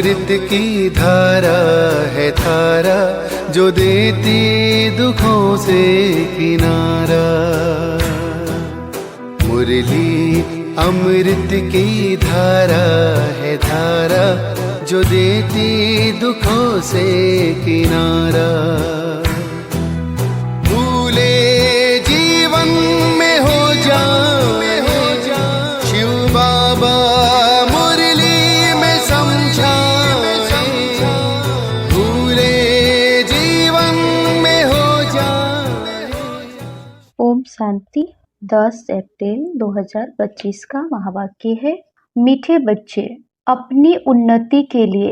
अमृत की धारा है धारा, जो देती दुखों से किनारा। मुरली अमृत की धारा है धारा, जो देती दुखों से किनारा। भूले जीवन में हो जाए शिव बाबा मुरली में समझाए, भूले जीवन में हो जाए। ओम शांति। 10 अप्रैल 2025 का महावाक्य है, मीठे बच्चे अपनी उन्नति के लिए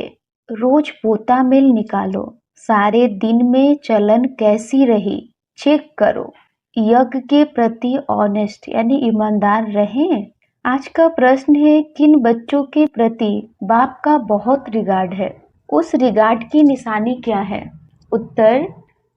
रोज पोता मेल निकालो। सारे दिन में चलन कैसी रही चेक करो। यज्ञ के प्रति ऑनेस्ट यानी ईमानदार रहें। आज का प्रश्न है, किन बच्चों के प्रति बाप का बहुत रिगार्ड है? उस रिगार्ड की निशानी क्या है? उत्तर,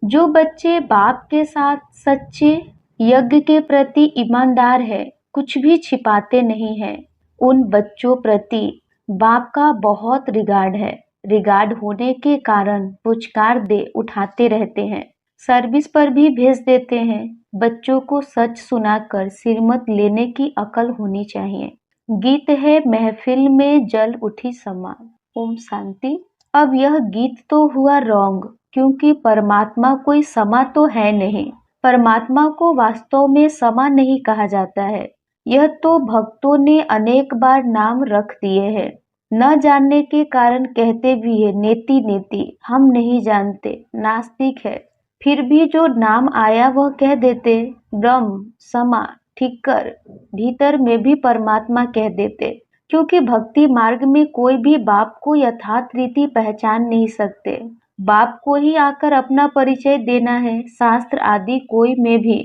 जो बच्चे बाप के साथ सच्चे, यज्ञ के प्रति ईमानदार है, कुछ भी छिपाते नहीं है, उन बच्चों प्रति बाप का बहुत रिगार्ड है। रिगार्ड होने के कारण पुचकार दे उठाते रहते हैं, सर्विस पर भी भेज देते हैं। बच्चों को सच सुनाकर सिरमत लेने की अकल होनी चाहिए। गीत है, महफिल में जल उठी समा। ओम शांति। अब यह गीत तो हुआ रॉन्ग, क्योंकि परमात्मा कोई समा तो है नहीं। परमात्मा को वास्तव में समा नहीं कहा जाता है। यह तो भक्तों ने अनेक बार नाम रख दिए हैं। न जानने के कारण कहते भी है, नेति नेति, हम नहीं जानते, नास्तिक है। फिर भी जो नाम आया वह कह देते, ब्रह्म, समा, ठीक कर, भीतर में भी परमात्मा कह देते। क्योंकि भक्ति मार्ग में कोई भी बाप को यथार्थ रीति पहचान नहीं सकते। बाप को ही आकर अपना परिचय देना है। शास्त्र आदि कोई में भी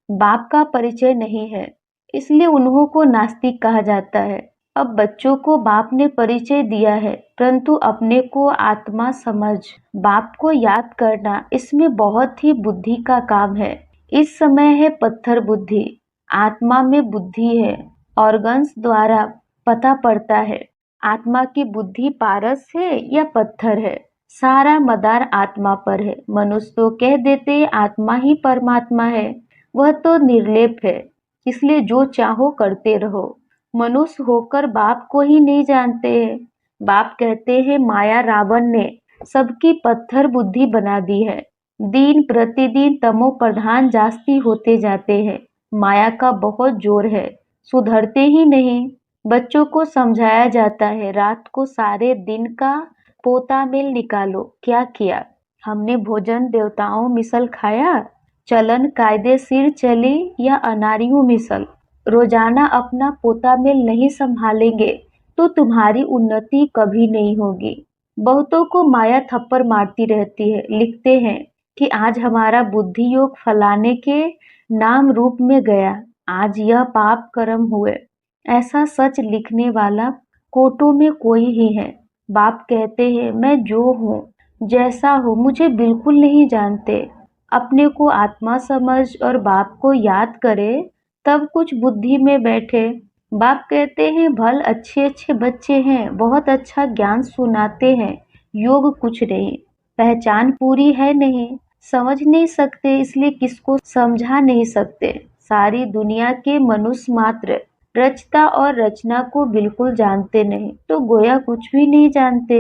बाप का परिचय नहीं है, इसलिए उन्हों को नास्तिक कहा जाता है। अब बच्चों को बाप ने परिचय दिया है, परंतु अपने को आत्मा समझ बाप को याद करना, इसमें बहुत ही बुद्धि का काम है। इस समय है पत्थर बुद्धि, आत्मा में बुद्धि है। ऑर्गन्स द्वारा पता पड़ता है आत्मा की बुद्धि पारस है या पत्थर है। सारा मदार आत्मा पर है। मनुष्य तो कह देते आत्मा ही परमात्मा है, वह तो निर्लेप है, इसलिए जो चाहो करते रहो। मनुष्य होकर बाप को ही नहीं जानते हैं। बाप कहते हैं, माया रावण ने सबकी पत्थर बुद्धि बना दी है। दिन प्रतिदिन तमो प्रधान जास्ती होते जाते हैं। माया का बहुत जोर है, सुधरते ही नहीं। बच्चों को समझाया जाता है, रात को सारे दिन का पोता मेल निकालो। क्या किया? हमने भोजन देवताओं मिसल खाया, चलन कायदे सिर चले या अनारियों मिसल। रोजाना अपना पोता मेल नहीं संभालेंगे तो तुम्हारी उन्नति कभी नहीं होगी। बहुतों को माया थप्पड़ मारती रहती है। लिखते हैं कि आज हमारा बुद्धि योग फलाने के नाम रूप में गया, आज यह पाप कर्म हुए। ऐसा सच लिखने वाला कोटों में कोई ही है। बाप कहते हैं, मैं जो हूँ जैसा हूँ मुझे बिल्कुल नहीं जानते। अपने को आत्मा समझ और बाप को याद करे, तब कुछ बुद्धि में बैठे। बाप कहते हैं, भल अच्छे अच्छे बच्चे हैं, बहुत अच्छा ज्ञान सुनाते हैं, योग कुछ नहीं, पहचान पूरी है नहीं, समझ नहीं सकते, इसलिए किसको समझा नहीं सकते। सारी दुनिया के मनुष्य मात्र रचता और रचना को बिल्कुल जानते नहीं, तो गोया कुछ भी नहीं जानते।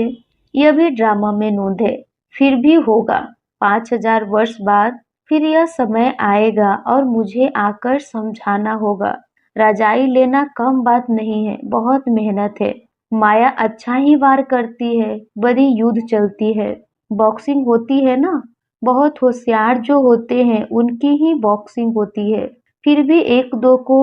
यह भी ड्रामा में नोंद है। फिर भी होगा 5000 वर्ष बाद, फिर यह समय आएगा और मुझे आकर समझाना होगा। रजाई लेना कम बात नहीं है, बहुत मेहनत है। माया अच्छा ही वार करती है, बड़ी युद्ध चलती है। बॉक्सिंग होती है ना, बहुत होशियार जो होते हैं उनकी ही बॉक्सिंग होती है। फिर भी एक दो को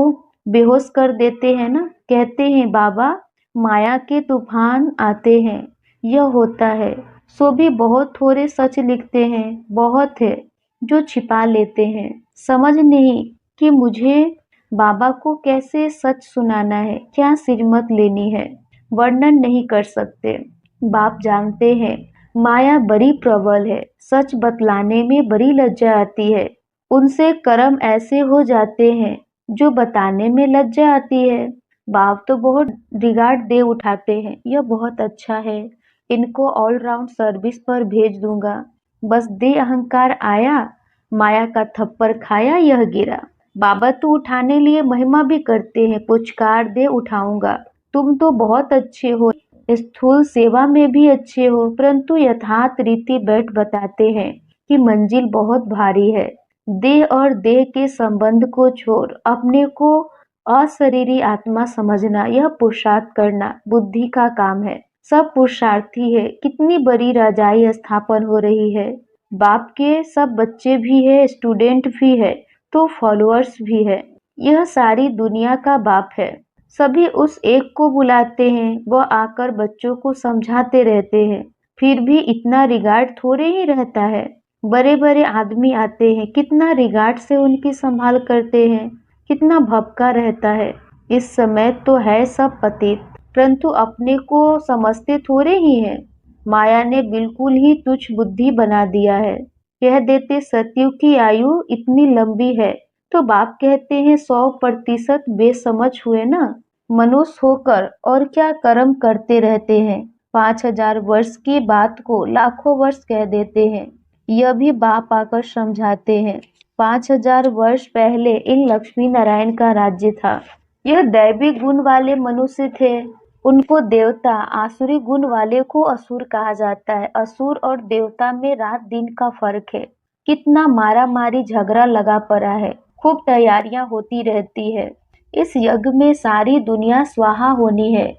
बेहोश कर देते हैं ना। कहते हैं, बाबा माया के तूफान आते हैं, यह होता है। सो भी बहुत थोड़े सच लिखते हैं, बहुत है जो छिपा लेते हैं। समझ नहीं कि मुझे बाबा को कैसे सच सुनाना है, क्या सिरमत लेनी है, वर्णन नहीं कर सकते। बाप जानते हैं माया बड़ी प्रबल है, सच बतलाने में बड़ी लज्जा आती है। उनसे कर्म ऐसे हो जाते हैं जो बताने में लज्जा आती है। बाप तो बहुत रिगार्ड दे उठाते हैं, यह बहुत अच्छा है, इनको ऑलराउंड सर्विस पर भेज दूंगा। बस दे अहंकार आया, माया का थप्पड़ खाया, यह गिरा। बाबा तो उठाने लिए महिमा भी करते हैं, पुचकार दे उठाऊंगा। तुम तो बहुत अच्छे हो, स्थूल सेवा में भी अच्छे हो, परंतु यथार्थ रीति बैठ बताते हैं कि मंजिल बहुत भारी है। देह और देह के संबंध को छोड़ अपने को अशरीरी आत्मा समझना, यह पुरुषार्थ करना बुद्धि का काम है। सब पुरुषार्थी है। कितनी बड़ी राजाई स्थापन हो रही है। बाप के सब बच्चे भी है, स्टूडेंट भी है, तो फॉलोअर्स भी है। यह सारी दुनिया का बाप है। सभी उस एक को बुलाते हैं, वह आकर बच्चों को समझाते रहते हैं। फिर भी इतना रिगार्ड थोड़े ही रहता है। बड़े बड़े आदमी आते हैं, कितना रिगार्ड से उनकी संभाल करते हैं, कितना भपका रहता है। इस समय तो है सब पतित, परंतु अपने को समझते थोड़े ही हैं। माया ने बिल्कुल ही तुच्छ बुद्धि बना दिया है। कह देते सतयुग की आयु इतनी लंबी है, तो बाप कहते हैं 100% बेसमझ हुए ना। मनुष्य होकर और क्या कर्म करते रहते हैं। 5000 वर्ष की बात को लाखों वर्ष कह देते हैं। यह भी बाप आकर समझाते हैं। 5000 वर्ष पहले इन लक्ष्मी नारायण का राज्य था। यह दैवी गुण वाले मनुष्य थे, उनको देवता, आसुरी गुण वाले को असुर कहा जाता है। असुर और देवता में रात दिन का फर्क है। कितना मारा मारी झगड़ा लगा पड़ा है, खूब तैयारियां होती रहती है। इस यज्ञ में सारी दुनिया स्वाहा होनी है,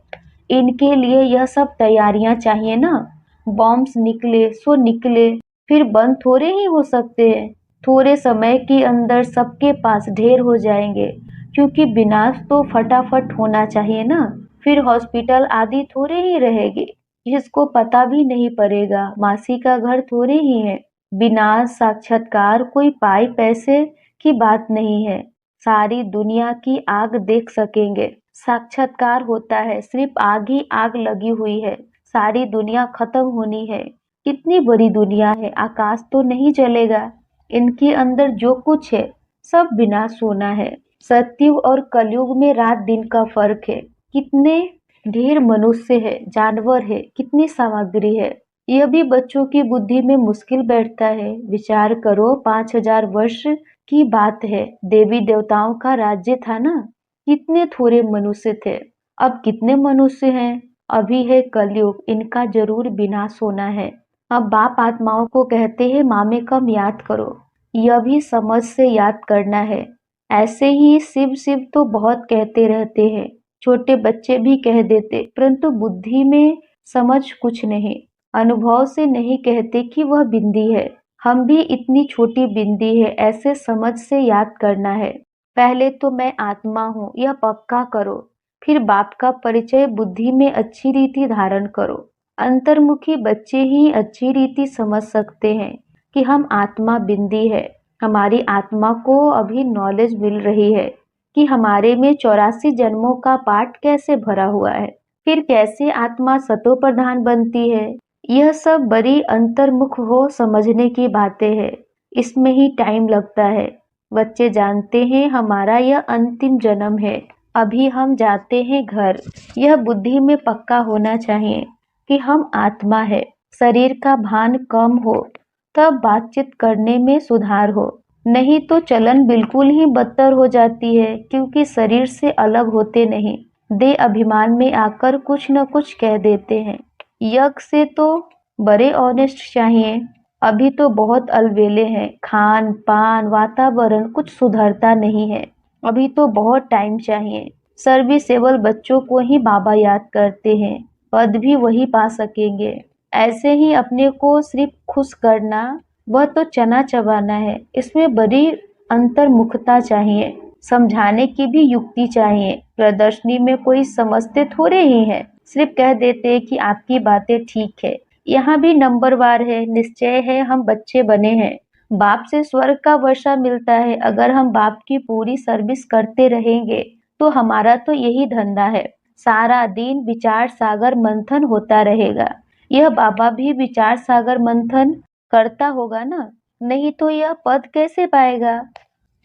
इनके लिए यह सब तैयारियां चाहिए ना। बॉम्ब्स निकले सो निकले, फिर बंद थोड़े ही हो सकते हैं। थोड़े समय के अंदर सबके पास ढेर हो जाएंगे, क्योंकि विनाश तो फटाफट होना चाहिए ना। फिर हॉस्पिटल आदि थोड़े ही रहेंगे, जिसको पता भी नहीं पड़ेगा। मासी का घर थोड़े ही है। विनाश साक्षात्कार कोई पाई पैसे की बात नहीं है। सारी दुनिया की आग देख सकेंगे। साक्षात्कार होता है, सिर्फ आग ही आग लगी हुई है। सारी दुनिया खत्म होनी है। कितनी बड़ी दुनिया है, आकाश तो नहीं जलेगा। इनके अंदर जो कुछ है सब विनाश होना है। सतयुग और कलयुग में रात दिन का फर्क है। कितने ढेर मनुष्य है, जानवर है, कितनी सामग्री है। यह भी बच्चों की बुद्धि में मुश्किल बैठता है। विचार करो, 5000 वर्ष की बात है। देवी देवताओं का राज्य था ना। कितने थोड़े मनुष्य थे, अब कितने मनुष्य हैं। अभी है कलयुग, इनका जरूर विनाश होना है। अब बाप आत्माओं को कहते हैं मामे कम याद करो। यह भी समझ से याद करना है। ऐसे ही शिव शिव तो बहुत कहते रहते हैं, छोटे बच्चे भी कह देते, परंतु बुद्धि में समझ कुछ नहीं। अनुभव से नहीं कहते कि वह बिंदी है। हम भी इतनी छोटी बिंदी है, ऐसे समझ से याद करना है। पहले तो मैं आत्मा हूँ, यह पक्का करो। फिर बाप का परिचय बुद्धि में अच्छी रीति धारण करो। अंतर्मुखी बच्चे ही अच्छी रीति समझ सकते हैं कि हम आत्मा बिंदी है। हमारी आत्मा को अभी नॉलेज मिल रही है कि हमारे में 84 जन्मों का पाठ कैसे भरा हुआ है, फिर कैसे आत्मा सतो प्रधान बनती है। यह सब बड़ी अंतर्मुख हो समझने की बातें हैं। इसमें ही टाइम लगता है। बच्चे जानते हैं हमारा यह अंतिम जन्म है, अभी हम जाते हैं घर। यह बुद्धि में पक्का होना चाहिए कि हम आत्मा है। शरीर का भान कम हो तब बातचीत करने में सुधार हो, नहीं तो चलन बिल्कुल ही बदतर हो जाती है, क्योंकि शरीर से अलग होते नहीं। देह अभिमान में आकर कुछ न कुछ कह देते हैं। यज्ञ से तो बड़े ऑनेस्ट चाहिए। अभी तो बहुत अलबेले हैं, खान पान वातावरण कुछ सुधरता नहीं है। अभी तो बहुत टाइम चाहिए। सर्विसेबल बच्चों को ही बाबा याद करते हैं, पद भी वही पा सकेंगे। ऐसे ही अपने को सिर्फ खुश करना, वह तो चना चबाना है। इसमें बड़ी अंतर्मुखता चाहिए, समझाने की भी युक्ति चाहिए। प्रदर्शनी में कोई समझते थोड़े ही है, सिर्फ कह देते कि आपकी बातें ठीक है। यहाँ भी नंबरवार है, निश्चय है हम बच्चे बने हैं। बाप से स्वर्ग का वर्षा मिलता है। अगर हम बाप की पूरी सर्विस करते रहेंगे तो हमारा तो यही धंधा है। सारा दिन विचार सागर मंथन होता रहेगा। यह बाबा भी विचार सागर मंथन करता होगा ना, नहीं तो यह पद कैसे पाएगा।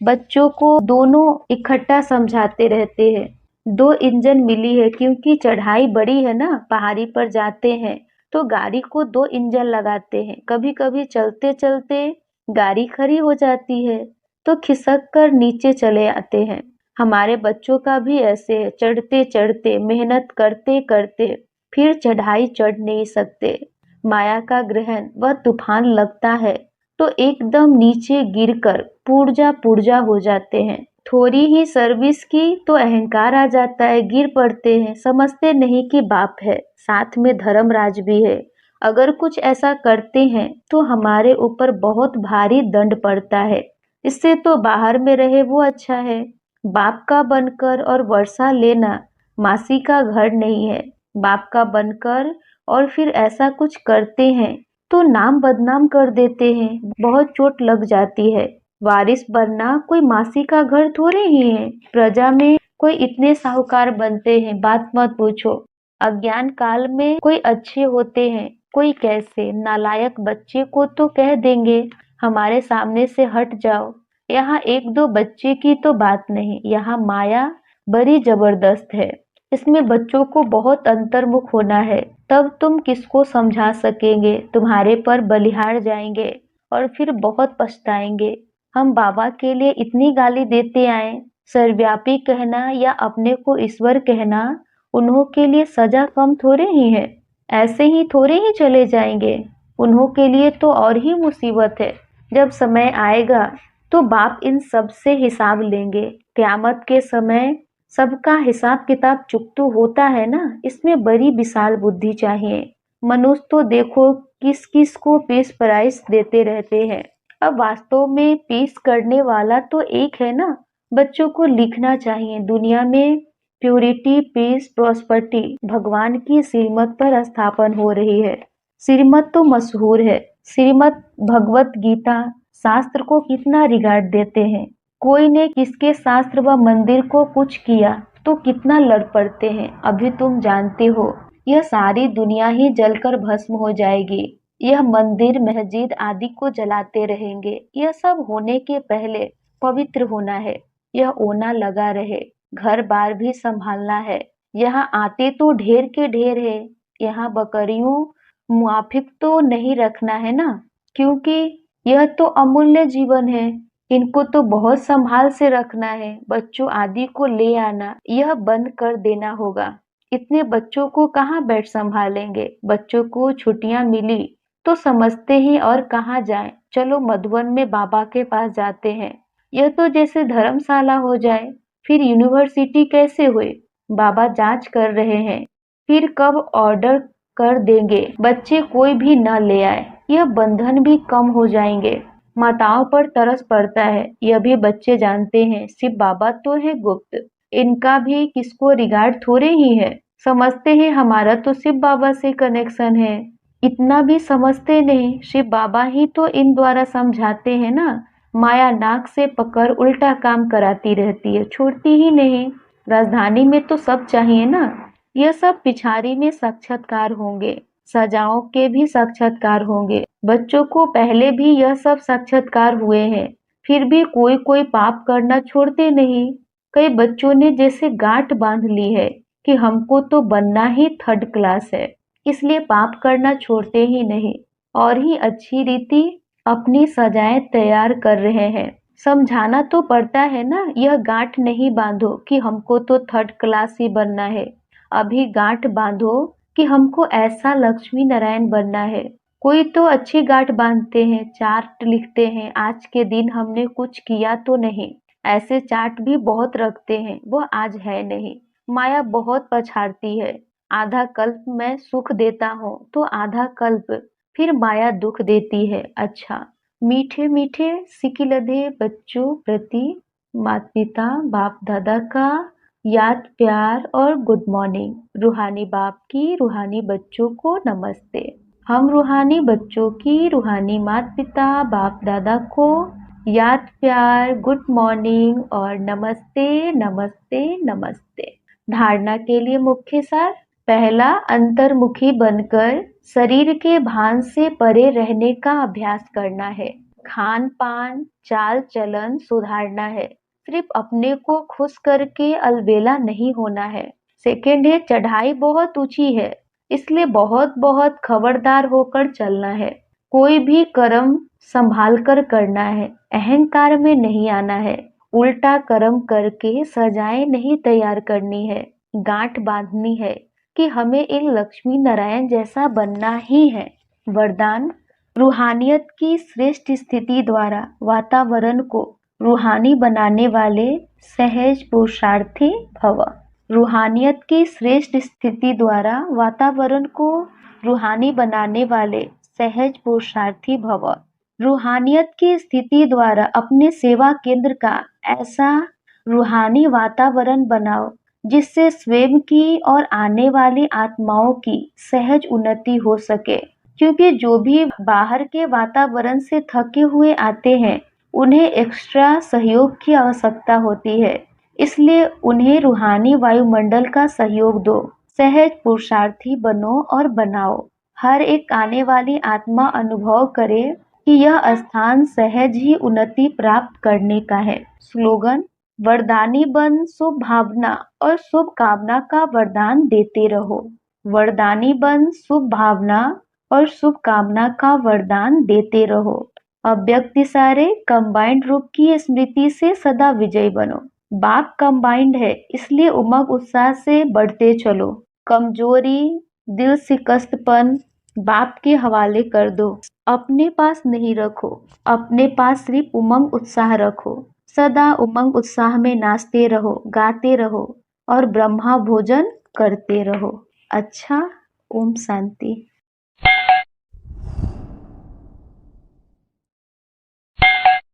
बच्चों को दोनों इकट्ठा समझाते रहते हैं। 2 इंजन मिली है, क्योंकि चढ़ाई बड़ी है ना, पहाड़ी पर जाते हैं तो गाड़ी को 2 इंजन लगाते हैं। कभी कभी चलते चलते गाड़ी खड़ी हो जाती है तो खिसक कर नीचे चले आते हैं। हमारे बच्चों का भी ऐसे है, चढ़ते चढ़ते मेहनत करते करते फिर चढ़ाई चढ़ नहीं सकते। माया का ग्रहण वह तूफान लगता है तो एकदम नीचे गिरकर पुर्जा पुर्जा हो जाते हैं। थोड़ी ही सर्विस की तो अहंकार आ जाता है, गिर पड़ते हैं, समझते नहीं कि बाप है, साथ में धर्मराज भी है। अगर कुछ ऐसा करते हैं तो हमारे ऊपर बहुत भारी दंड पड़ता है। इससे तो बाहर में रहे वो अच्छा है। बाप का बनकर और वर्षा लेना मासी का घर नहीं है। बाप का बनकर और फिर ऐसा कुछ करते हैं तो नाम बदनाम कर देते हैं, बहुत चोट लग जाती है। वारिस बनना कोई मासी का घर थोड़े ही है। प्रजा में कोई इतने साहूकार बनते हैं, बात मत पूछो। अज्ञान काल में कोई अच्छे होते हैं, कोई कैसे। नालायक बच्चे को तो कह देंगे हमारे सामने से हट जाओ। यहाँ एक दो बच्चे की तो बात नहीं, यहाँ माया बड़ी जबरदस्त है। इसमें बच्चों को बहुत अंतर्मुख होना है, तब तुम किसको समझा सकेंगे। तुम्हारे पर बलिहार जाएंगे और फिर बहुत पछताएंगे। हम बाबा के लिए इतनी गाली देते आए, सर्वव्यापी कहना या अपने को ईश्वर कहना उन्हों के लिए सजा कम थोड़े ही है। ऐसे ही थोड़े ही चले जाएंगे, उन्हों के लिए तो और ही मुसीबत है। जब समय आएगा तो बाप इन सब से हिसाब लेंगे। क़यामत के समय सबका हिसाब किताब चुकतू होता है ना, इसमें बड़ी विशाल बुद्धि चाहिए। मनुष्य तो देखो किस किस को पीस प्राइस देते रहते हैं। अब वास्तव में पीस करने वाला तो एक है ना। बच्चों को लिखना चाहिए, दुनिया में प्यूरिटी पीस प्रॉस्पर्टी भगवान की श्रीमत पर स्थापन हो रही है। श्रीमत तो मशहूर है, श्रीमत भगवत गीता शास्त्र को कितना रिगार्ड देते हैं। कोई ने किसके शास्त्र व मंदिर को कुछ किया तो कितना लड़ पड़ते हैं। अभी तुम जानते हो यह सारी दुनिया ही जलकर भस्म हो जाएगी। यह मंदिर मस्जिद आदि को जलाते रहेंगे। यह सब होने के पहले पवित्र होना है। यह ओना लगा रहे, घर बार भी संभालना है। यहाँ आते तो ढेर के ढेर है। यहाँ बकरियों मुआफिक तो नहीं रखना है ना, क्योंकि यह तो अमूल्य जीवन है। इनको तो बहुत संभाल से रखना है। बच्चों आदि को ले आना यह बंद कर देना होगा। इतने बच्चों को कहाँ बैठ संभालेंगे। बच्चों को छुट्टियां मिली तो समझते ही और कहाँ जाएं। चलो मधुबन में बाबा के पास जाते हैं। यह तो जैसे धर्मशाला हो जाए। फिर यूनिवर्सिटी कैसे हुए, बाबा जांच कर रहे हैं। फिर कब ऑर्डर कर देंगे बच्चे कोई भी न ले आए। यह बंधन भी कम हो जाएंगे। माताओं पर तरस पड़ता है, यह भी बच्चे जानते हैं। शिव बाबा तो है गुप्त, इनका भी किसको रिगार्ड थोड़े ही है। समझते हैं हमारा तो शिव बाबा से कनेक्शन है, इतना भी समझते नहीं। शिव बाबा ही तो इन द्वारा समझाते हैं ना। माया नाक से पकड़ उल्टा काम कराती रहती है, छोड़ती ही नहीं। राजधानी में तो सब चाहिए ना। यह सब पिछाड़ी में साक्षात्कार होंगे, सजाओं के भी साक्षात्कार होंगे। बच्चों को पहले भी यह सब साक्षात्कार हुए हैं, फिर भी कोई कोई पाप करना छोड़ते नहीं। कई बच्चों ने जैसे गांठ बांध ली है कि हमको तो बनना ही थर्ड क्लास है, इसलिए पाप करना छोड़ते ही नहीं। और ही अच्छी रीति अपनी सजाएं तैयार कर रहे हैं। समझाना तो पड़ता है ना, यह गांठ नहीं बांधो कि हमको तो थर्ड क्लास ही बनना है। अभी गांठ बांधो कि हमको ऐसा लक्ष्मी नारायण बनना है। कोई तो अच्छी गांठ बांधते हैं, चार्ट लिखते हैं, आज के दिन हमने कुछ किया तो नहीं। ऐसे चार्ट भी बहुत रखते हैं, वो आज है नहीं। माया बहुत पछाड़ती है। आधा कल्प मैं सुख देता हूँ तो आधा कल्प फिर माया दुख देती है। अच्छा, मीठे मीठे सिकिलधे बच्चों प्रति माता पिता बाप दादा का याद प्यार और गुड मॉर्निंग। रूहानी बाप की रूहानी बच्चों को नमस्ते। हम रूहानी बच्चों की रूहानी माता पिता बाप दादा को याद प्यार गुड मॉर्निंग और नमस्ते नमस्ते नमस्ते। धारणा के लिए मुख्य सार। पहला, अंतर्मुखी बनकर शरीर के भान से परे रहने का अभ्यास करना है। खान पान चाल चलन सुधारना है। सिर्फ अपने को खुश करके अलबेला नहीं होना है। सेकेंड है, चढ़ाई बहुत ऊंची है, इसलिए बहुत बहुत खबरदार होकर चलना है। कोई भी कर्म संभाल कर करना है, अहंकार में नहीं आना है। उल्टा कर्म करके सजाएं नहीं तैयार करनी है, गांठ बांधनी है कि हमें एक लक्ष्मी नारायण जैसा बनना ही है। वरदान: रूहानियत की श्रेष्ठ स्थिति द्वारा वातावरण को रूहानी बनाने वाले सहज पुरुषार्थी भव। रूहानियत की श्रेष्ठ स्थिति द्वारा वातावरण को रूहानी बनाने वाले सहज पुरुषार्थी भव। रूहानियत की स्थिति द्वारा अपने सेवा केंद्र का ऐसा रूहानी वातावरण बनाओ जिससे स्वयं की और आने वाली आत्माओं की सहज उन्नति हो सके। क्योंकि जो भी बाहर के वातावरण से थके हुए आते हैं, उन्हें एक्स्ट्रा सहयोग की आवश्यकता होती है, इसलिए उन्हें रूहानी वायुमंडल का सहयोग दो। सहज पुरुषार्थी बनो और बनाओ। हर एक आने वाली आत्मा अनुभव करे कि यह स्थान सहज ही उन्नति प्राप्त करने का है। स्लोगन: वरदानी बन शुभ भावना और शुभ कामना का वरदान देते रहो। वरदानी बन शुभ भावना और शुभ कामना का वरदान देते रहो। अव्यक्त सारे कंबाइंड रूप की स्मृति से सदा विजयी बनो। बाप कंबाइंड है, इसलिए उमंग उत्साह से बढ़ते चलो। कमजोरी, दिल शिकस्तपन बाप के हवाले कर दो। अपने पास नहीं रखो, अपने पास सिर्फ उमंग उत्साह रखो। सदा उमंग उत्साह में नाचते रहो, गाते रहो और ब्रह्मा भोजन करते रहो। अच्छा, ओम शांति।